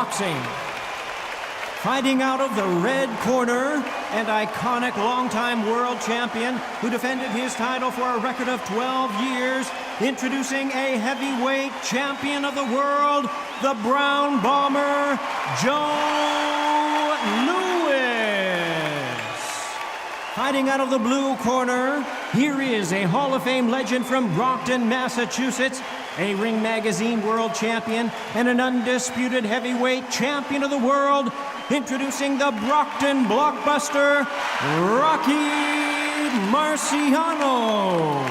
Boxing. Fighting out of the red corner, and iconic longtime world champion who defended his title for a record of 12 years, introducing a heavyweight champion of the world, the Brown Bomber, Joe Louis. Fighting out of the blue corner, here is a Hall of Fame legend from Brockton, Massachusetts, a Ring Magazine world champion and an undisputed heavyweight champion of the world, introducing the Brockton blockbuster, Rocky Marciano.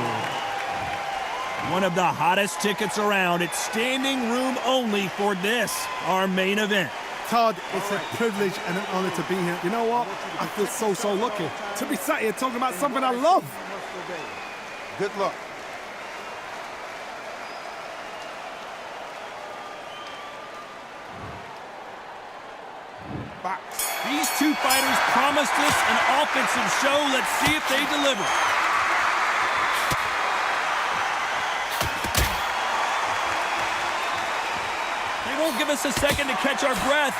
One of the hottest tickets around. It's standing room only for this, our main event. Todd, it's a privilege and an honor to be here. You know what? I feel so lucky to be sat here talking about something I love. Good luck. Box. These two fighters promised us an offensive show. Let's see if they deliver. They won't give us a second to catch our breath.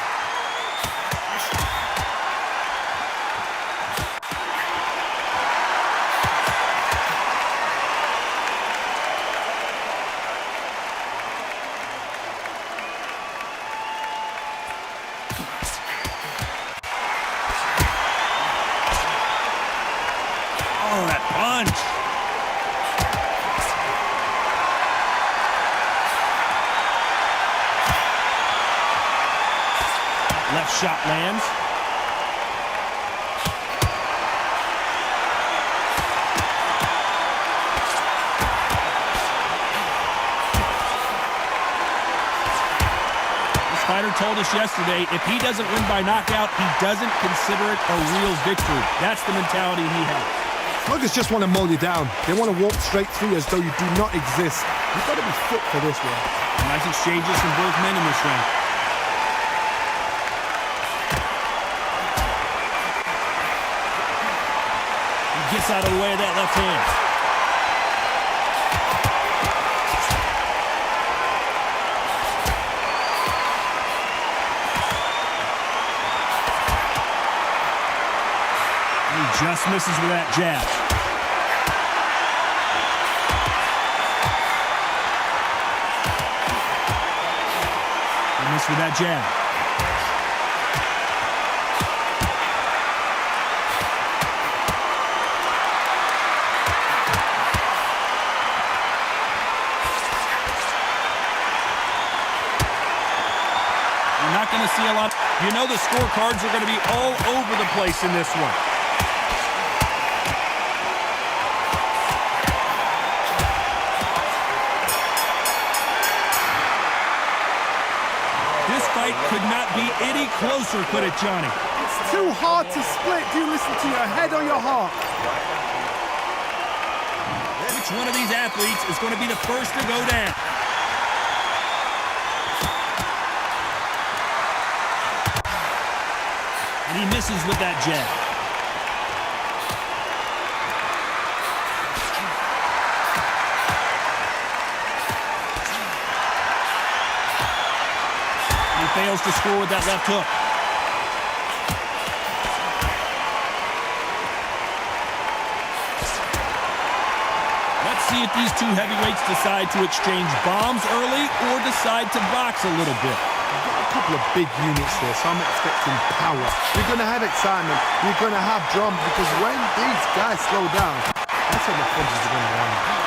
Oh, that punch. Left shot lands. This fighter told us yesterday, if he doesn't win by knockout, he doesn't consider it a real victory. That's the mentality he has. Sluggers just want to mow you down. They want to walk straight through as though you do not exist. You've got to be fit for this one. Nice exchanges from both men in this round. He gets out of the way of that left hand. He just misses with that jab. He missed with that jab. You're not going to see a lot. You know the scorecards are going to be all over the place in this one. Could not be any closer, could it, Johnny? It's too hard to split. Do you listen to your head or your heart? Which one of these athletes is going to be the first to go down? And he misses with that jab. Fails to score with that left hook. Let's see if these two heavyweights decide to exchange bombs early or decide to box a little bit. You've got a couple of big units here, so I'm expecting power. You're going to have excitement. You're going to have drama, because when these guys slow down, that's when the punches are going to land.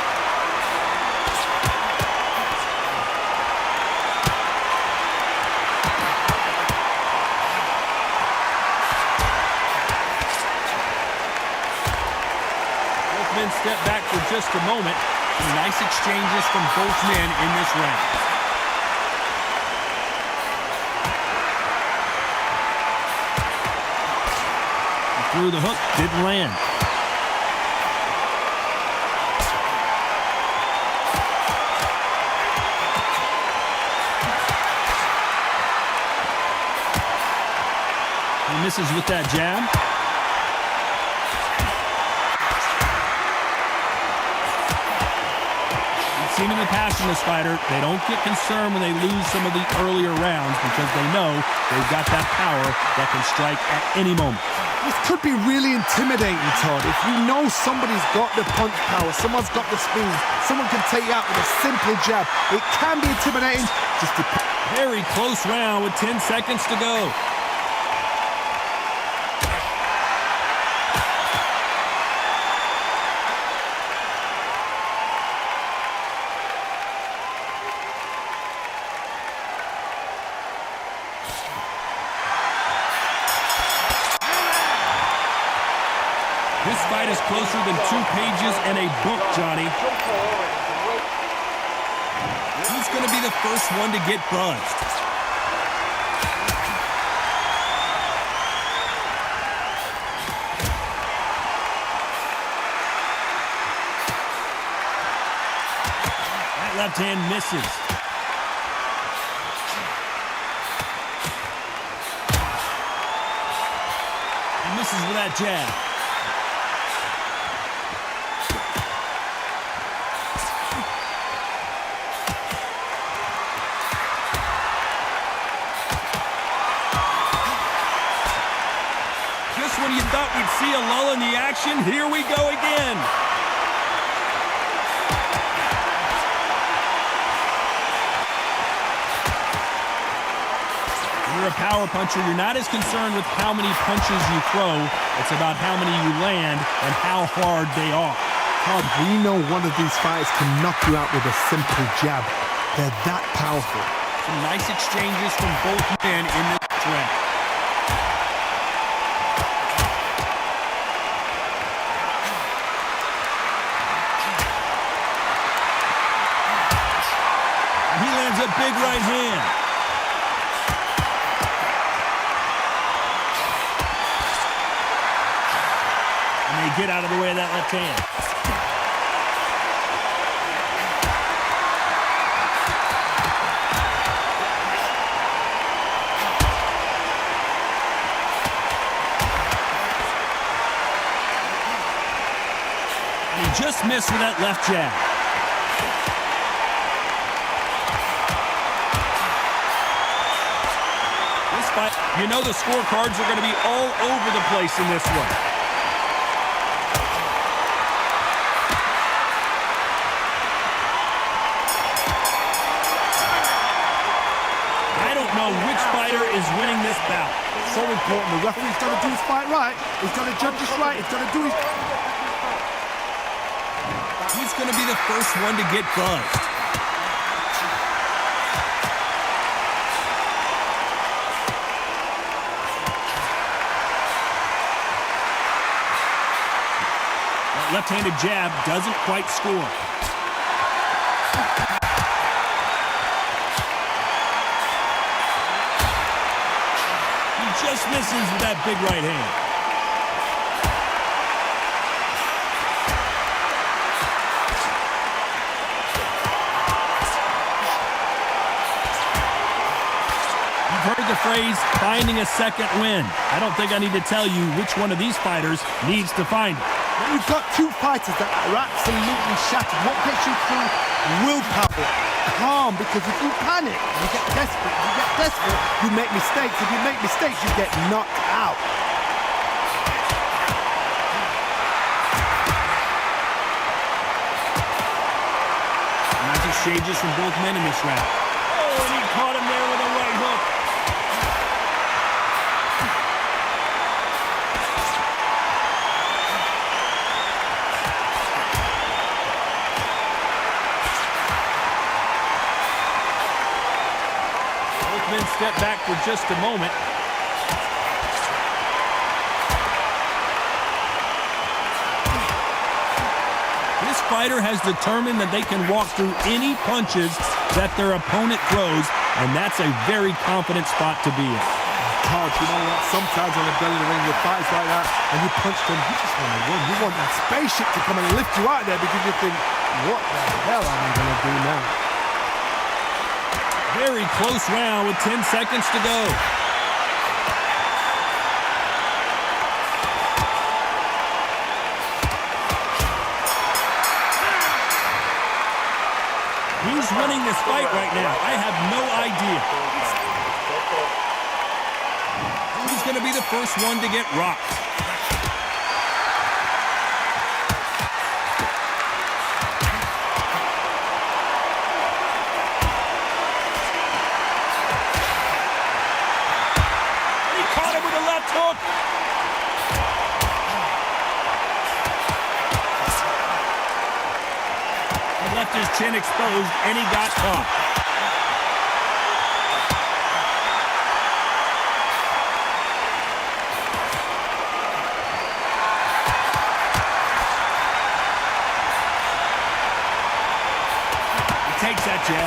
Step back for just a moment. Nice exchanges from both men in this round. He threw the hook, didn't land. He misses with that jab. We've seen in the past in this fighter, they don't get concerned when they lose some of the earlier rounds because they know they've got that power that can strike at any moment. This could be really intimidating, Todd. If you know somebody's got the punch power, someone's got the speed, someone can take you out with a simple jab, it can be intimidating. Just very close round with 10 seconds to go. This fight is closer than 2 pages in a book, Johnny. Who's going to be the first one to get buzzed? That left hand misses. He misses with that jab. When you thought we'd see a lull in the action, here we go again. When you're a power puncher, you're not as concerned with how many punches you throw. It's about how many you land and how hard they are. Todd, we know one of these fighters can knock you out with a simple jab. They're that powerful. Some nice exchanges from both men in this round. A big right hand. And they get out of the way of that left hand. And he just missed with that left jab. You know the scorecards are going to be all over the place in this one. I don't know which fighter is winning this bout. So important. The referee's got to do his fight right. He's got to judge this right. He's got to do his... He's going to be the first one to get buzzed. Left-handed jab doesn't quite score. He just misses with that big right hand. You've heard the phrase, finding a second win. I don't think I need to tell you which one of these fighters needs to find it. You've got 2 fighters that are absolutely shattered. What gets you through? Willpower. Calm, because if you panic, you get desperate. If you get desperate, you make mistakes. If you make mistakes, you get knocked out. Nice exchanges from both men in this round. Oh, and he caught him there with a right hook. Step back for just a moment. This fighter has determined that they can walk through any punches that their opponent throws, and that's a very confident spot to be in. Todd, you know what? Sometimes on the belly of the ring, with fights like that, and you punch them, you just want to run. You want that spaceship to come and lift you out there because you think, what the hell am I going to do now? Very close round with 10 seconds to go. winning this fight right now? I have no idea. Who's going to be the first one to get rocked? He caught him with a left hook. He left his chin exposed, and he got caught. Takes that jab.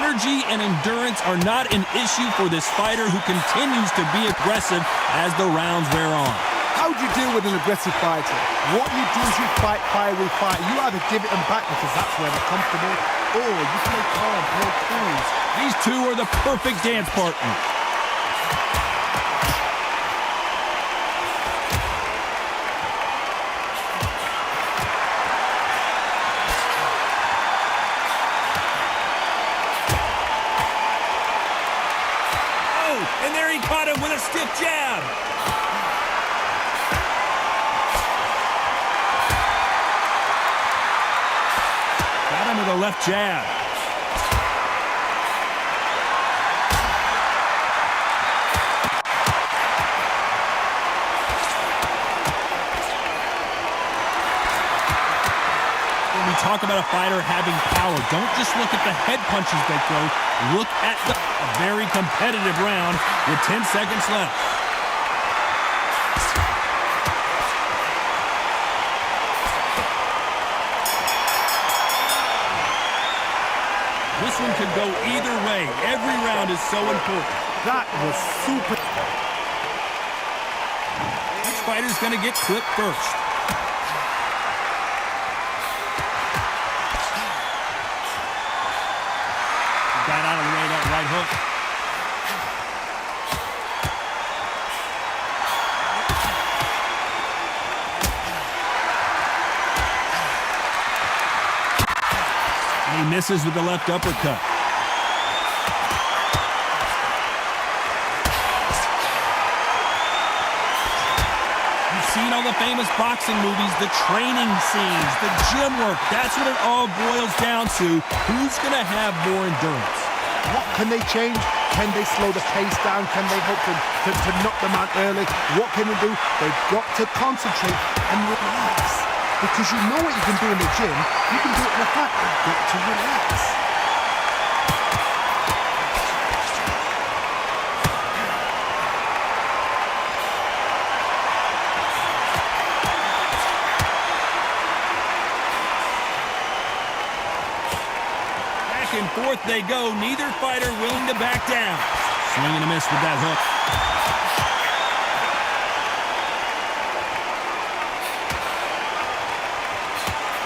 Energy and endurance are not an issue for this fighter who continues to be aggressive as the rounds wear on. How do you deal with an aggressive fighter? What you do is you fight, fire, refight. You either give it them back because that's where they're comfortable, or you play calm, play cool. These two are the perfect dance partners. And there he caught him with a stiff jab. Got him with a left jab. When we talk about a fighter having power, don't just look at the head punches they throw. Look at a very competitive round with 10 seconds left. This one could go either way. Every round is so important. That was super. Which fighter's going to get clipped first? Got out of the way of that right hook. And he misses with the left uppercut. You've seen all the famous boxing movies, the training scenes, the gym work. That's what it all boils down to. Who's going to have more endurance? What can they change? Can they slow the pace down? Can they hope to knock them out early? What can they do? They've got to concentrate and relax. Because you know what you can do in the gym, you can do it in a fight. You've got to relax. Back and forth they go. Neither fighter willing to back down. Swing and a miss with that hook.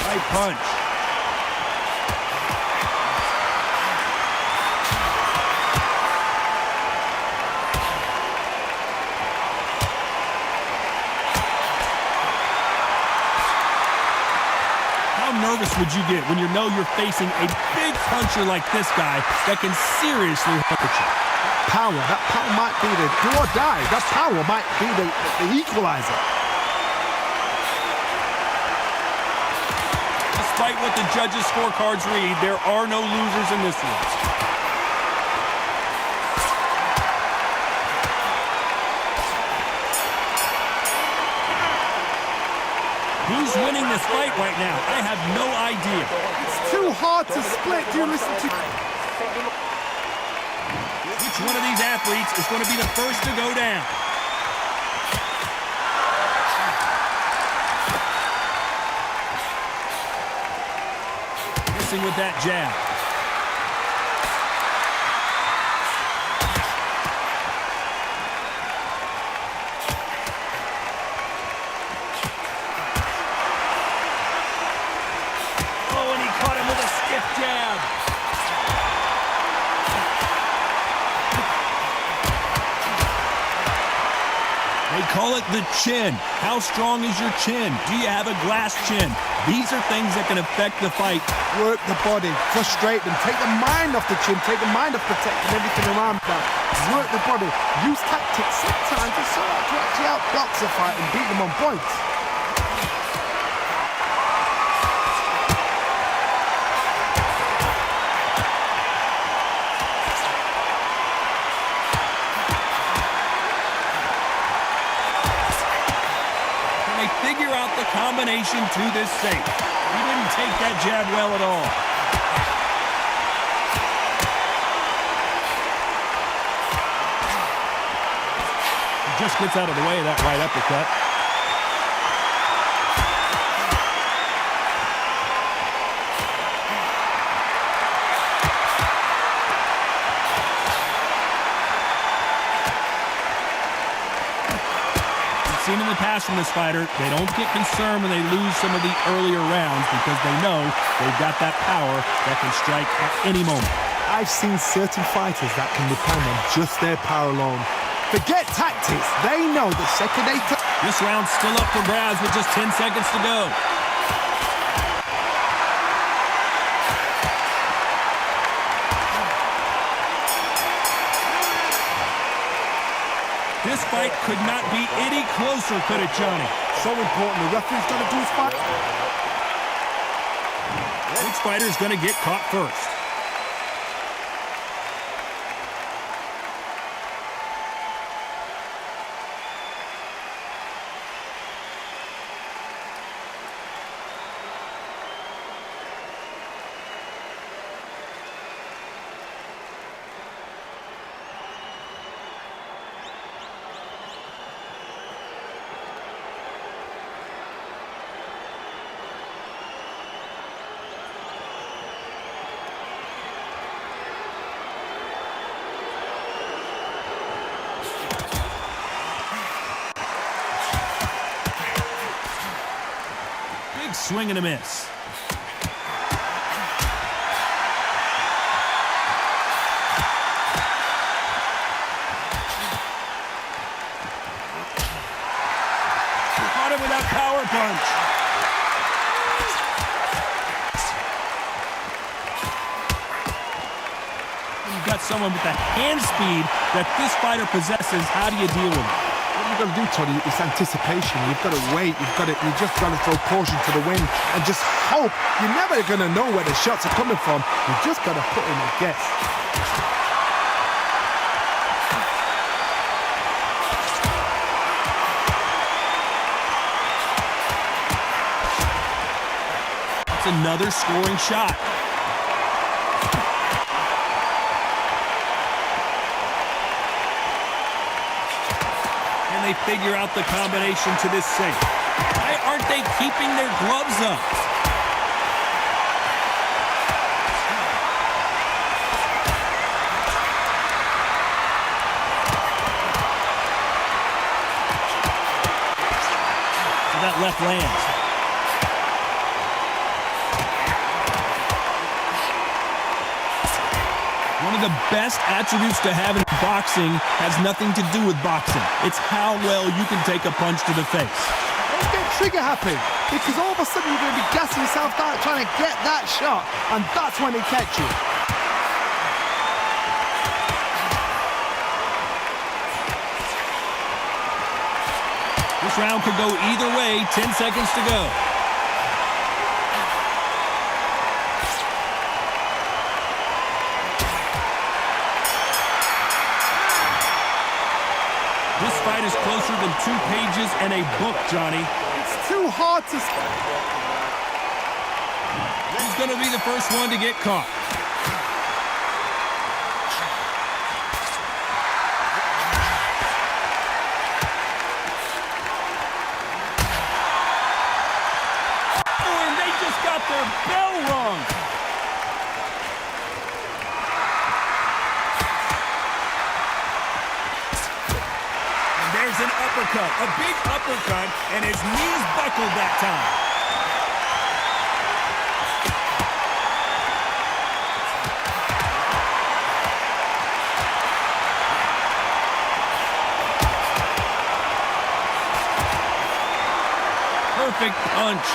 Right punch. How nervous would you get when you know you're facing a big puncher like this guy that can seriously hurt you? That power might be the do or die. That power might be the equalizer. Despite what the judges' scorecards read, there are no losers in this one. Who's winning this fight right now? I have no idea. It's too hard to split. Do you listen to... Which one of these athletes is going to be the first to go down? Missing with that jab. Oh, and he caught him with a stiff jab. They call it the chin. How strong is your chin? Do you have a glass chin? These are things that can affect the fight. Work the body, frustrate them, take the mind off the chin, take the mind off protecting everything around that. Work the body, use tactics sometimes to actually outbox a fight and beat them on points. Figure out the combination to this safe. He didn't take that jab well at all. He just gets out of the way of that right uppercut. Seen in the past from this fighter, they don't get concerned when they lose some of the earlier rounds because they know they've got that power that can strike at any moment. I've seen certain fighters that can depend on just their power alone. Forget tactics, they know the second they touch. This round's still up for grabs with just 10 seconds to go. This fight could not be any closer, could it, Johnny? So important, the referee's got to do his fight. Which fighter's going to get caught first? Swing and a miss. Caught him with that power punch. You've got someone with the hand speed that this fighter possesses. How do you deal with it? What you've got to do, Tony, is anticipation. You've got to wait. You just got to throw caution to the wind and just hope. You're never going to know where the shots are coming from. You just got to put in a guess. That's another scoring shot. They figure out the combination to this safe. Why aren't they keeping their gloves up? So that left lands. One of the best attributes to have in boxing has nothing to do with boxing. It's how well you can take a punch to the face. Don't get trigger happy, because all of a sudden you're going to be gassing yourself down trying to get that shot, and that's when it catch you. This round could go either way. 10 seconds to go. This fight is closer than 2 pages and a book, Johnny. It's too hard to... Who's going to be the first one to get caught? Oh, and they just got their bell rung. There's an uppercut, a big uppercut, and his knees buckled that time. punch.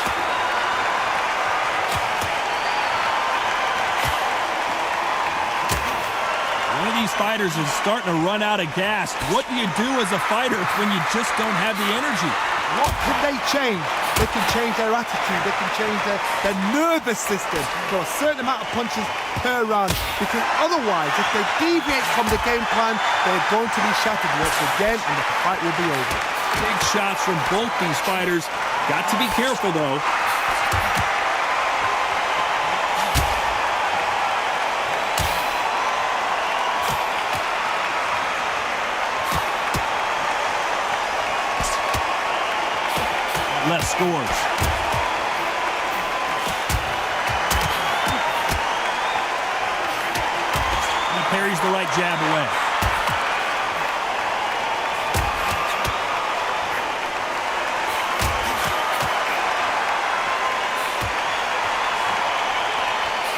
One of these fighters is starting to run out of gas. What do you do as a fighter when you just don't have the energy? What can they change? They can change their attitude. They can change their nervous system for a certain amount of punches per round. Because otherwise, if they deviate from the game plan, they're going to be shattered once again, and the fight will be over. Big shots from both these fighters. Got to be careful, though. Left scores. He parries the right jab away.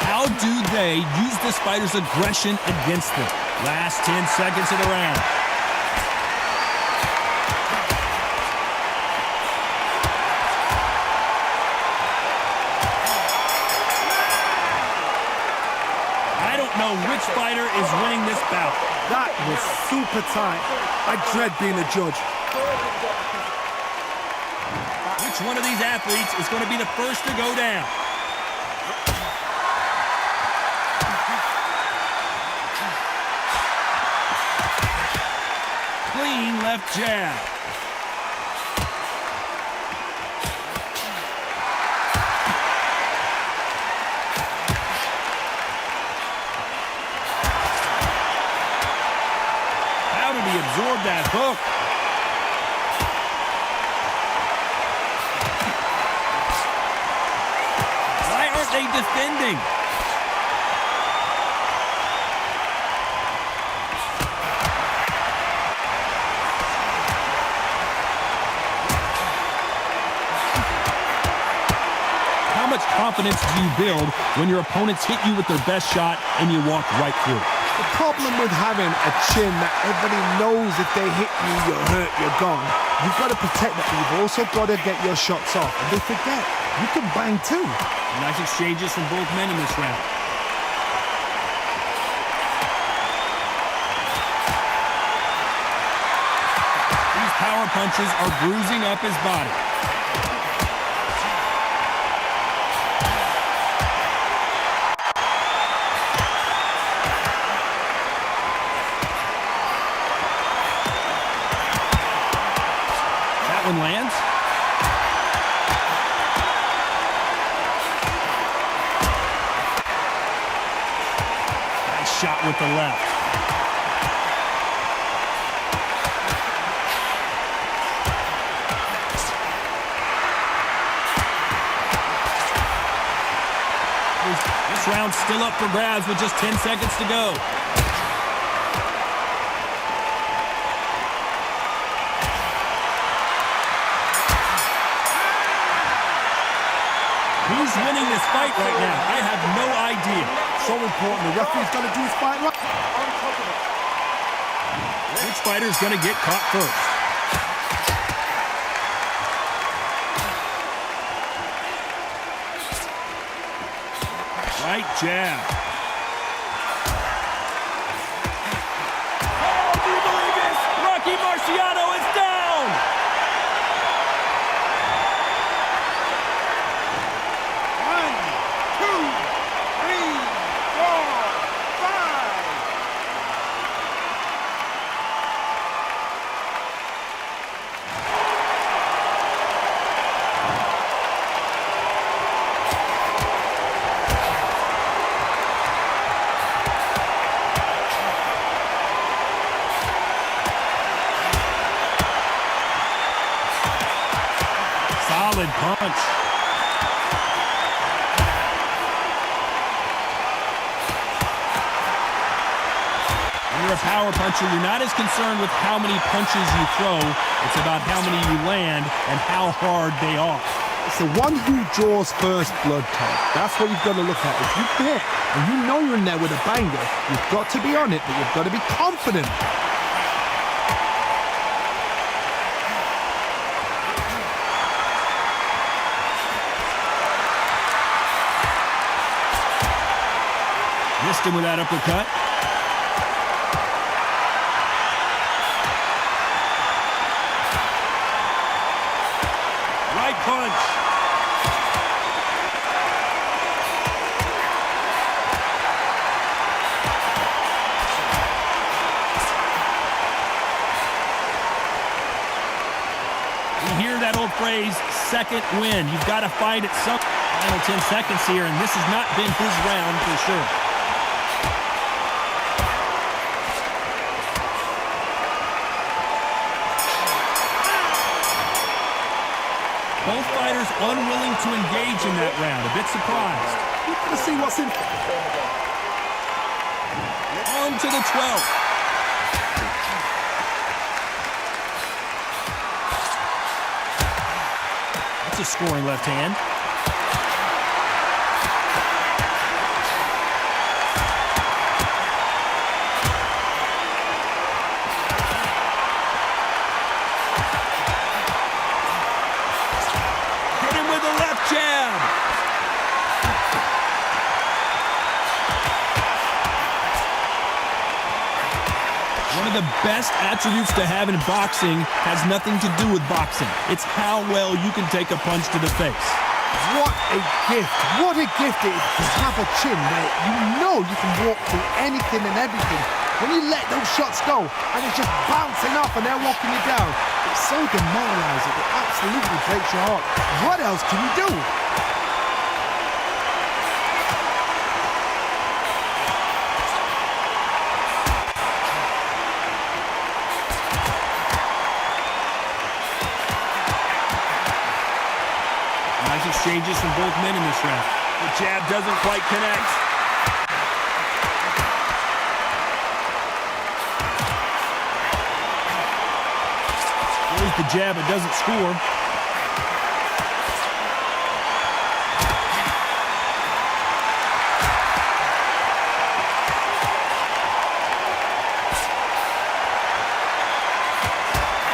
How do they use this fighter's aggression against them? Last 10 seconds of the round. Which fighter is winning this bout? That was super tight. I dread being a judge. Which one of these athletes is going to be the first to go down? Clean left jab. Absorb that hook. Why aren't they defending? How much confidence do you build when your opponents hit you with their best shot and you walk right through? The problem with having a chin that everybody knows if they hit you, you're hurt, you're gone. You've got to protect that, but you've also got to get your shots off. And they forget, you can bang too. Nice exchanges from both men in this round. These power punches are bruising up his body. Lands. Nice shot with the left. This round's still up for grabs with just 10 seconds to go. Who's winning this fight right now? I have no idea. So important. The referee's got to do his fight right. Which fighter's going to get caught first? Right jab. Oh, do you believe this? Rocky Marciano is down! Solid punch. When you're a power puncher, you're not as concerned with how many punches you throw. It's about how many you land and how hard they are. It's the one who draws first blood, Todd. That's what you've got to look at. If you hit and you know you're in there with a banger, you've got to be on it, but you've got to be confident. Missed him with that uppercut. Right punch. You hear that old phrase, second win. You've got to fight at some final 10 seconds here, and this has not been his round for sure. Both fighters unwilling to engage in that round. A bit surprised. Let's see what's in. On to the 12th. That's a scoring left hand. Hit him with a left jab. One of the best attributes to have in boxing has nothing to do with boxing. It's how well you can take a punch to the face. What a gift. What a gift it is to have a chin where you know you can walk through anything and everything. When you let those shots go and it's just bouncing off and they're walking you down, it's so demoralizing. It absolutely breaks your heart. What else can you do? Nice exchanges from both men in this round. The jab doesn't quite connect. There's the jab, it doesn't score.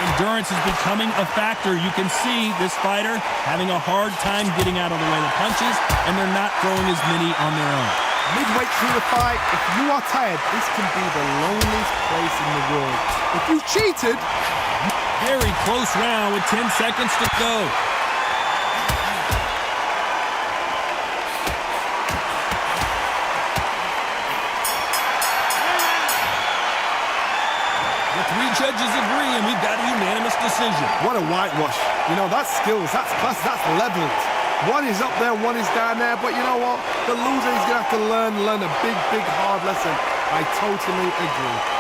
Endurance is becoming a factor. You can see this fighter having a hard time getting out of the way of the punches, and they're not throwing as many on their own. Midway through the fight, if you are tired, this can be the loneliest place in the world. If you cheated, very close round with 10 seconds to go. The three judges agree, and we've got a unanimous decision. what a whitewash. You know, that's skills, that's class, that's levels. One is up there, one is down there, but you know what? The loser is going to have to learn a big, hard lesson. I totally agree.